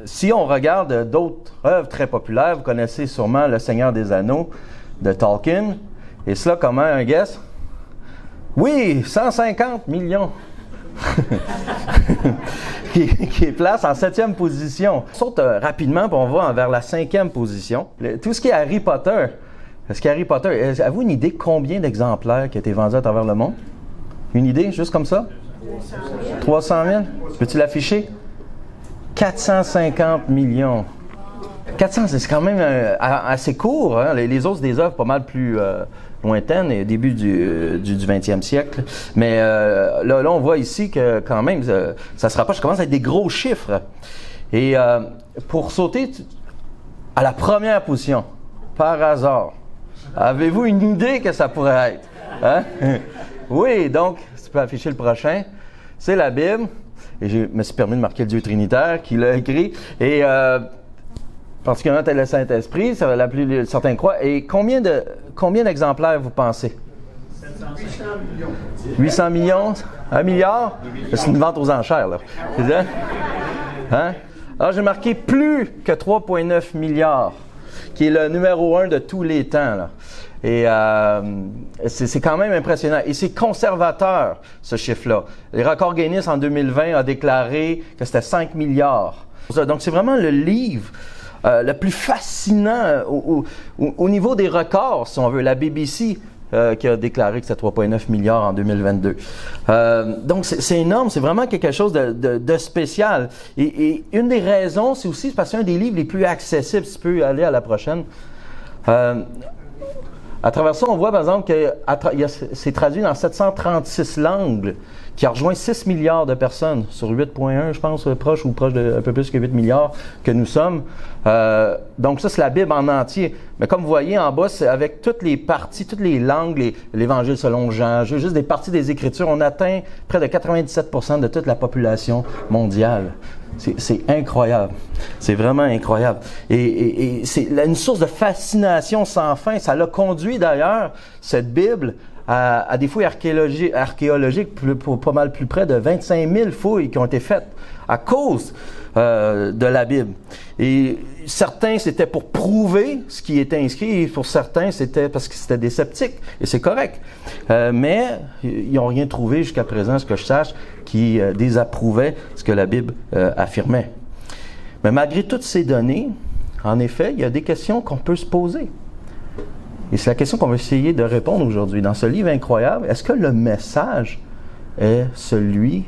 si on regarde d'autres œuvres très populaires, vous connaissez sûrement Le Seigneur des Anneaux de Tolkien. Et cela, comment un guess? Oui, 150 millions. qui est place en 7e position. On saute rapidement, puis on va vers la 5e position. Tout ce qui est Harry Potter. Est-ce qu'Harry Potter, avez-vous une idée combien d'exemplaires qui ont été vendus à travers le monde? Une idée, juste comme ça? 300 000? Peux-tu l'afficher? 450 millions. 400, c'est quand même assez court. Hein? Les autres, c'est des œuvres pas mal plus lointaines, au début du 20e siècle. Mais là, on voit ici que quand même, ça se rapproche. Ça commence à être des gros chiffres. Et pour sauter à la première position, par hasard, avez-vous une idée que ça pourrait être? Hein? Oui, donc, tu peux afficher le prochain. C'est la Bible. Et je me suis permis de marquer le Dieu Trinitaire qui l'a écrit. Et particulièrement le Saint-Esprit, certains croient. Et combien d'exemplaires vous pensez? 800 millions. 800 millions? 1 milliard? C'est une vente aux enchères, là. C'est ça? Hein? Alors, j'ai marqué plus que 3,9 milliards, qui est le numéro 1 de tous les temps, là. Et c'est quand même impressionnant. Et c'est conservateur, ce chiffre-là. Les records Guinness en 2020 a déclaré que c'était 5 milliards. Donc, c'est vraiment le livre le plus fascinant au niveau des records, si on veut. La BBC qui a déclaré que c'était 3,9 milliards en 2022. Donc, c'est énorme. C'est vraiment quelque chose de spécial. Et une des raisons, c'est aussi parce que c'est un des livres les plus accessibles. Si tu peux aller à la prochaine. À travers ça, on voit par exemple que c'est traduit dans 736 langues, qui a rejoint 6 milliards de personnes sur 8,1, je pense, proche de un peu plus que 8 milliards que nous sommes. Donc ça, c'est la Bible en entier. Mais comme vous voyez en bas, c'est avec toutes les parties, toutes les langues, l'Évangile selon Jean, juste des parties des Écritures, on atteint près de 97% de toute la population mondiale. C'est incroyable. C'est vraiment incroyable. Et c'est une source de fascination sans fin. Ça l'a conduit d'ailleurs, cette Bible, à des fouilles archéologiques pour pas mal plus près de 25 000 fouilles qui ont été faites à cause de la Bible. Et certains, c'était pour prouver ce qui était inscrit, et pour certains, c'était parce que c'était des sceptiques, et c'est correct. Mais ils n'ont rien trouvé jusqu'à présent, ce que je sache, qui désapprouvait ce que la Bible affirmait. Mais malgré toutes ces données, en effet, il y a des questions qu'on peut se poser. Et c'est la question qu'on va essayer de répondre aujourd'hui. Dans ce livre incroyable, est-ce que le message est celui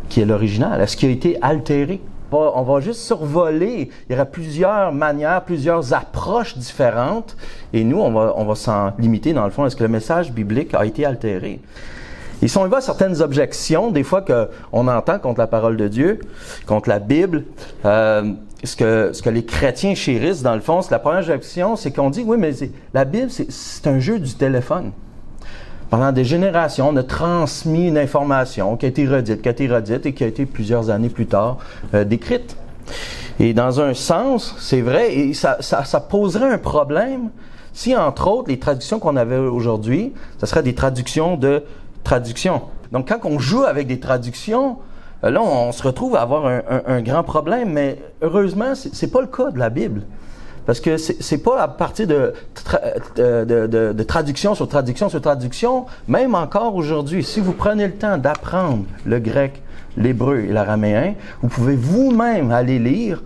qui est l'original? Est-ce qu'il a été altéré? On va juste survoler. Il y aura plusieurs manières, plusieurs approches différentes. Et nous, on va s'en limiter, dans le fond. Est-ce que le message biblique a été altéré? Et si on y va à certaines objections, des fois qu'on entend contre la parole de Dieu, contre la Bible, ce que les chrétiens chérissent, dans le fond, c'est la première objection, c'est qu'on dit, oui, mais la Bible, c'est un jeu du téléphone. Pendant des générations, on a transmis une information qui a été redite et qui a été plusieurs années plus tard décrite. Et dans un sens, c'est vrai, et ça poserait un problème si, entre autres, les traductions qu'on avait aujourd'hui, ce seraient des traductions de traduction. Donc, quand on joue avec des traductions, là, on se retrouve à avoir un grand problème, mais heureusement, c'est pas le cas de la Bible. Parce que c'est pas à partir de traduction sur traduction sur traduction, même encore aujourd'hui, si vous prenez le temps d'apprendre le grec, l'hébreu et l'araméen, vous pouvez vous-même aller lire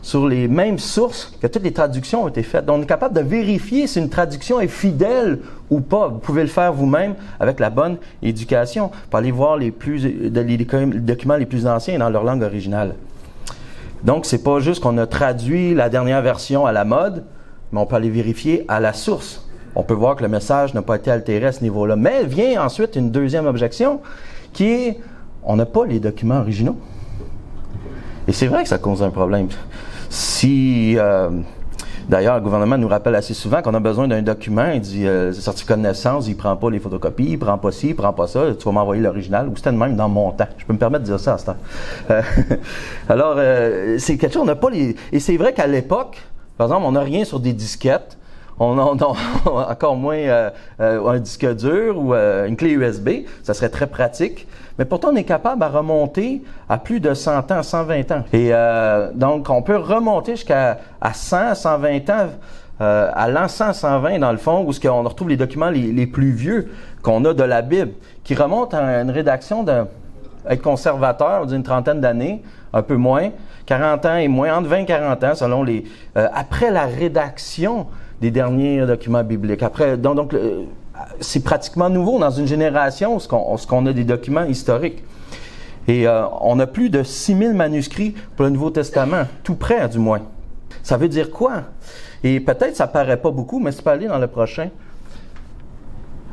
sur les mêmes sources que toutes les traductions ont été faites. Donc, on est capable de vérifier si une traduction est fidèle ou pas. Vous pouvez le faire vous-même avec la bonne éducation, pour aller voir les documents les plus anciens dans leur langue originale. Donc, c'est pas juste qu'on a traduit la dernière version à la mode, mais on peut aller vérifier à la source. On peut voir que le message n'a pas été altéré à ce niveau-là. Mais vient ensuite une deuxième objection, qui est, on n'a pas les documents originaux. Et c'est vrai que ça cause un problème. Si, d'ailleurs, le gouvernement nous rappelle assez souvent qu'on a besoin d'un document, il dit certificat de naissance, il prend pas les photocopies, il prend pas ci, il prend pas ça, tu vas m'envoyer l'original, ou c'était de même dans mon temps. Je peux me permettre de dire ça à ce temps. Alors, c'est quelque chose, on n'a pas les... Et c'est vrai qu'à l'époque, par exemple, on n'a rien sur des disquettes, encore moins un disque dur ou une clé USB. Ça serait très pratique. Mais pourtant, on est capable à remonter à plus de 100 ans, 120 ans. Et donc, on peut remonter jusqu'à 100, 120 ans, à l'an 100, 120 dans le fond, où on retrouve les documents les plus vieux qu'on a de la Bible, qui remontent à une rédaction d'être conservateur d'une trentaine d'années, un peu moins, 40 ans et moins, entre 20 et 40 ans, selon après la rédaction des derniers documents bibliques. Donc c'est pratiquement nouveau dans une génération où qu'on a des documents historiques. Et on a plus de 6000 manuscrits pour le Nouveau Testament, tout près du moins. Ça veut dire quoi? Et peut-être ça paraît pas beaucoup, mais c'est pas aller dans le prochain.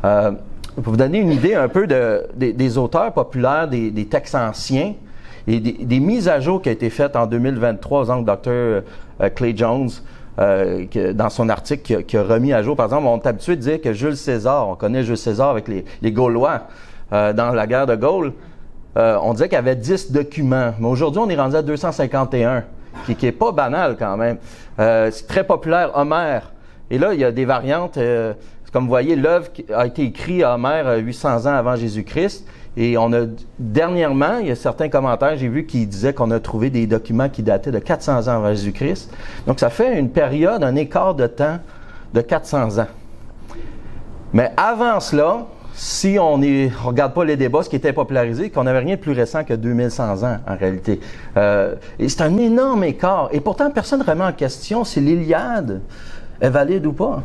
Pour vous donner une idée un peu des auteurs populaires, des textes anciens, et des mises à jour qui ont été faites en 2023, par exemple, Dr. Clay Jones, dans son article qui a remis à jour. Par exemple, on est habitué de dire que Jules César, on connaît Jules César avec les Gaulois dans la guerre de Gaulle, on disait qu'il y avait 10 documents. Mais aujourd'hui, on est rendu à 251, qui est pas banal quand même. C'est très populaire, Homère. Et là, il y a des variantes. Comme vous voyez, l'œuvre a été écrite à Homère 800 ans avant Jésus-Christ. Et dernièrement, il y a certains commentaires, j'ai vu, qui disaient qu'on a trouvé des documents qui dataient de 400 ans avant Jésus-Christ. Donc, ça fait une période, un écart de temps de 400 ans. Mais avant cela, si on ne regarde pas les débats, ce qui était popularisé, qu'on n'avait rien de plus récent que 2100 ans, en réalité. Et c'est un énorme écart. Et pourtant, personne ne remet en question si l'Iliade est valide ou pas.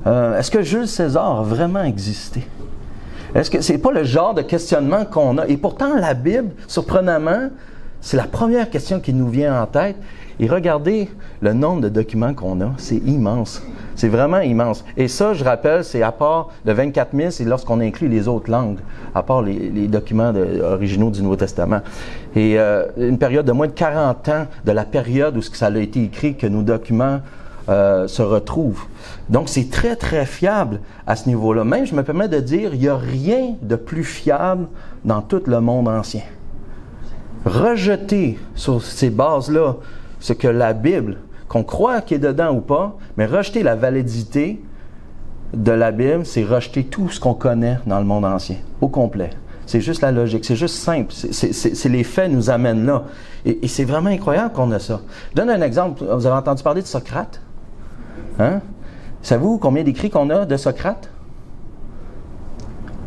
Est-ce que Jules César a vraiment existé? Est-ce que c'est pas le genre de questionnement qu'on a? Et pourtant, la Bible, surprenamment, c'est la première question qui nous vient en tête. Et regardez le nombre de documents qu'on a. C'est immense. C'est vraiment immense. Et ça, je rappelle, c'est à part le 24 000, c'est lorsqu'on inclut les autres langues, à part les documents originaux du Nouveau Testament. Et une période de moins de 40 ans de la période où ça a été écrit que nos documents se retrouvent. Donc, c'est très, très fiable à ce niveau-là. Même, je me permets de dire, il n'y a rien de plus fiable dans tout le monde ancien. Rejeter sur ces bases-là ce que la Bible, qu'on croit qu'il est dedans ou pas, mais rejeter la validité de la Bible, c'est rejeter tout ce qu'on connaît dans le monde ancien, au complet. C'est juste la logique, c'est juste simple. C'est les faits nous amènent là. Et c'est vraiment incroyable qu'on a ça. Je donne un exemple. Vous avez entendu parler de Socrate? Hein? Savez-vous combien d'écrits qu'on a de Socrate?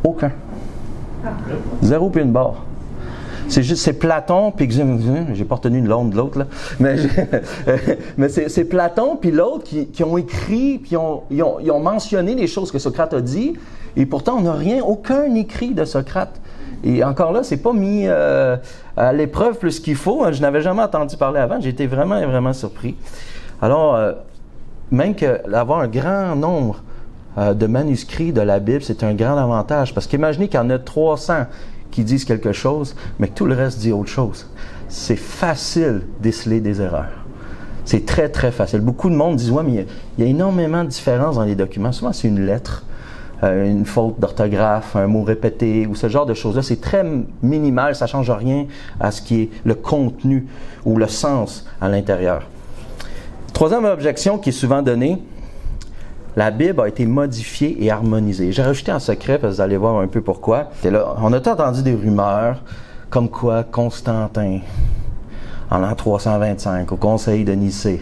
Aucun. Zéro puis une barre. C'est Platon, puis j'ai pas retenu l'un de l'autre, là. Mais c'est Platon puis l'autre qui ont écrit, puis ils ont mentionné les choses que Socrate a dit, et pourtant on n'a rien, aucun écrit de Socrate. Et encore là, c'est pas mis à l'épreuve plus qu'il faut. Je n'avais jamais entendu parler avant. J'ai été vraiment, vraiment surpris. Alors, même d'avoir un grand nombre de manuscrits de la Bible, c'est un grand avantage. Parce qu'imaginez qu'il y en a 300 qui disent quelque chose, mais que tout le reste dit autre chose. C'est facile de déceler des erreurs. C'est très, très facile. Beaucoup de monde disent, ouais, mais il y a énormément de différences dans les documents. Souvent, c'est une lettre, une faute d'orthographe, un mot répété, ou ce genre de choses-là. C'est très minimal, ça ne change rien à ce qui est le contenu ou le sens à l'intérieur. Troisième objection qui est souvent donnée, la Bible a été modifiée et harmonisée. J'ai rajouté en secret, parce que vous allez voir un peu pourquoi. Et là, on a tout entendu des rumeurs, comme quoi Constantin, en l'an 325, au Conseil de Nicée,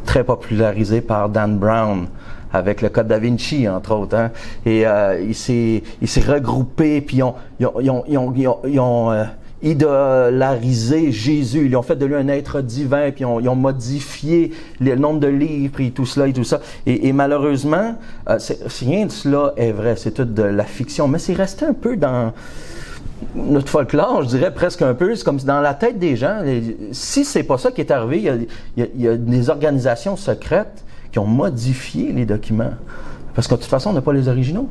très popularisé par Dan Brown, avec le Code da Vinci, entre autres. Hein? Et il s'est regroupé, puis ils ont idolarisé Jésus. Ils ont fait de lui un être divin, puis ils ont modifié le nombre de livres, puis tout cela et tout ça. Et malheureusement, rien de cela est vrai. C'est tout de la fiction. Mais c'est resté un peu dans notre folklore, je dirais presque un peu. C'est comme dans la tête des gens. Si c'est pas ça qui est arrivé, il y a des organisations secrètes qui ont modifié les documents. Parce que de toute façon, on n'a pas les originaux.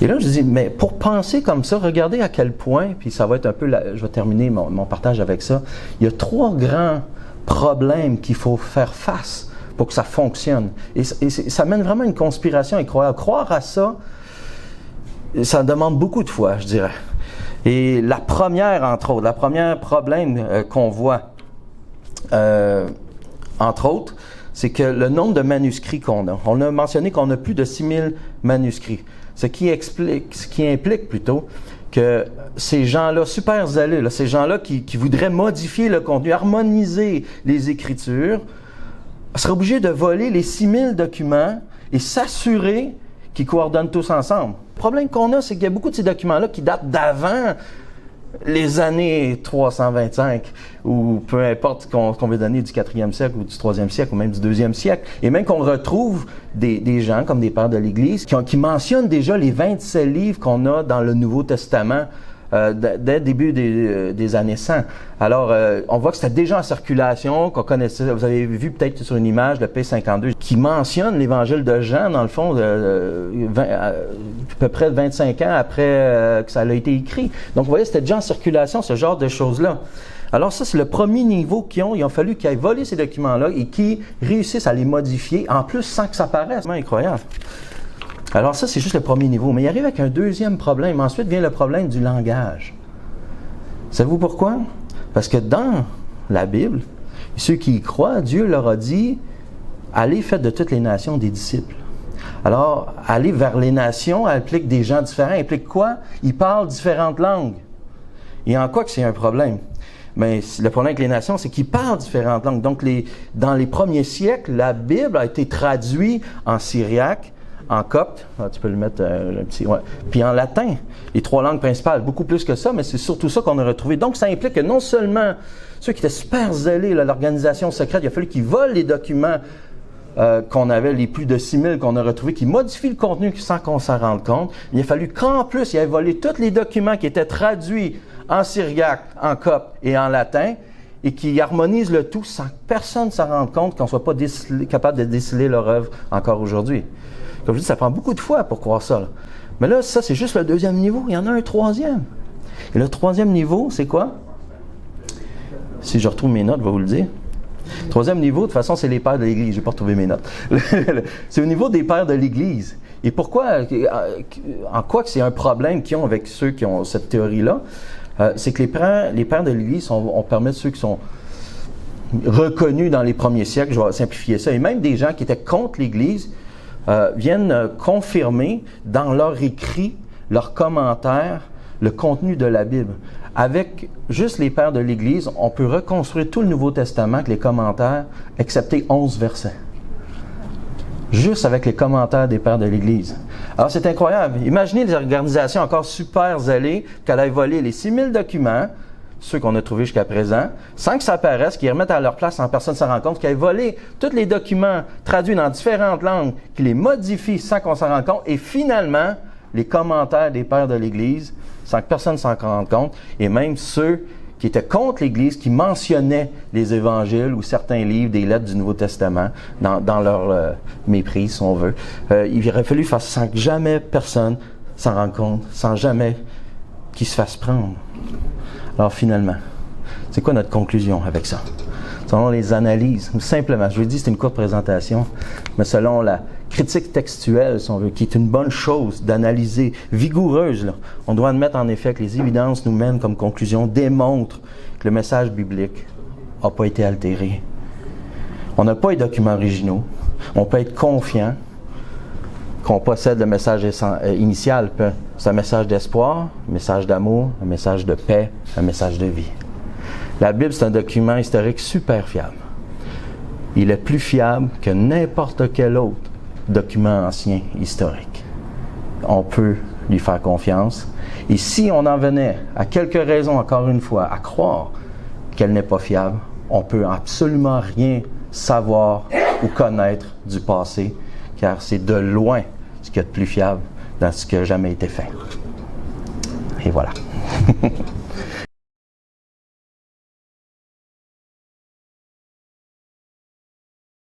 Et là, je dis, mais pour penser comme ça, regardez à quel point, puis ça va être un peu, je vais terminer mon partage avec ça, il y a 3 grands problèmes qu'il faut faire face pour que ça fonctionne. Et ça mène vraiment une conspiration incroyable. Croire à ça, ça demande beaucoup de foi, je dirais. Et la première, entre autres, le premier problème qu'on voit, entre autres, c'est que le nombre de manuscrits qu'on a. On a mentionné qu'on a plus de 6000 manuscrits. Ce qui implique plutôt que ces gens-là, super zélés, là, ces gens-là qui voudraient modifier le contenu, harmoniser les Écritures, seraient obligés de voler les 6000 documents et s'assurer qu'ils coordonnent tous ensemble. Le problème qu'on a, c'est qu'il y a beaucoup de ces documents-là qui datent d'avant les années 325, ou peu importe qu'on veut donner du 4e siècle, ou du 3e siècle, ou même du 2e siècle. Et même qu'on retrouve des gens, comme des pères de l'Église, qui mentionnent déjà les 27 livres qu'on a dans le Nouveau Testament dès le début des années 100. Alors, on voit que c'était déjà en circulation, qu'on connaissait. Vous avez vu peut-être sur une image le P52 qui mentionne l'Évangile de Jean, dans le fond, à peu près 25 ans après que ça a été écrit. Donc, vous voyez, c'était déjà en circulation, ce genre de choses-là. Alors ça, c'est le premier niveau qu'ils ont. Il a fallu qu'ils aient volé ces documents-là et qu'ils réussissent à les modifier, en plus sans que ça paraisse. C'est incroyable. Alors ça, c'est juste le premier niveau. Mais il arrive avec un deuxième problème. Ensuite vient le problème du langage. Savez-vous pourquoi? Parce que dans la Bible, ceux qui y croient, Dieu leur a dit « Allez, faites de toutes les nations des disciples ». Alors, aller vers les nations implique des gens différents. Implique quoi? Ils parlent différentes langues. Et en quoi que c'est un problème? Mais le problème avec les nations, c'est qu'ils parlent différentes langues. Donc, dans les premiers siècles, la Bible a été traduite en syriaque, en copte, tu peux le mettre un petit, ouais, puis en latin, les 3 langues principales, beaucoup plus que ça, mais c'est surtout ça qu'on a retrouvé. Donc, ça implique que non seulement ceux qui étaient super zélés, là, l'organisation secrète, il a fallu qu'ils volent les documents qu'on avait, les plus de 6000 qu'on a retrouvés, qu'ils modifient le contenu sans qu'on s'en rende compte. Il a fallu qu'en plus, ils aient volé tous les documents qui étaient traduits en syriaque, en copte et en latin, et qui harmonisent le tout sans que personne ne s'en rende compte, qu'on ne soit pas capable de déceler leur œuvre encore aujourd'hui. Comme je dis, ça prend beaucoup de foi pour croire ça. Là. Mais là, ça, c'est juste le deuxième niveau. Il y en a un troisième. Et le troisième niveau, c'est quoi? Si je retrouve mes notes, je vais vous le dire. Le troisième niveau, de toute façon, c'est les pères de l'Église. Je n'ai pas retrouvé mes notes. C'est au niveau des pères de l'Église. Et pourquoi, en quoi que c'est un problème qu'ils ont avec ceux qui ont cette théorie-là? C'est que les pères de l'Église, on permet ceux qui sont reconnus dans les premiers siècles, je vais simplifier ça, et même des gens qui étaient contre l'Église, viennent confirmer dans leur écrit, leurs commentaires, le contenu de la Bible. Avec juste les pères de l'Église, on peut reconstruire tout le Nouveau Testament avec les commentaires, excepté 11 versets. Juste avec les commentaires des pères de l'Église. Alors, c'est incroyable. Imaginez des organisations encore super zélées qu'elles aient volé les 6000 documents, ceux qu'on a trouvés jusqu'à présent, sans que ça apparaisse, qu'ils remettent à leur place sans personne ne s'en rende compte, qu'ils aient volé tous les documents traduits dans différentes langues, qu'ils les modifient sans qu'on s'en rende compte, et finalement, les commentaires des pères de l'Église, sans que personne ne s'en rende compte, et même ceux qui étaient contre l'Église, qui mentionnaient les évangiles ou certains livres, des lettres du Nouveau Testament, dans leur méprise, si on veut. Il aurait fallu faire sans que jamais personne s'en rende compte, sans jamais qu'ils se fassent prendre. Alors finalement, c'est quoi notre conclusion avec ça? Selon les analyses, ou simplement, je vous dis, c'est une courte présentation, mais selon la critique textuelle, si on veut, qui est une bonne chose d'analyser, vigoureuse, là, on doit admettre en effet que les évidences nous mènent comme conclusion, démontrent que le message biblique n'a pas été altéré. On n'a pas les documents originaux. On peut être confiant qu'on possède le message initial. C'est un message d'espoir, un message d'amour, un message de paix, un message de vie. La Bible, c'est un document historique super fiable. Il est plus fiable que n'importe quel autre document ancien historique. On peut lui faire confiance. Et si on en venait, à quelques raisons, encore une fois, à croire qu'elle n'est pas fiable, on peut absolument rien savoir ou connaître du passé, car c'est de loin ce qu'il y a de plus fiable dans ce qui n'a jamais été fait. Et voilà.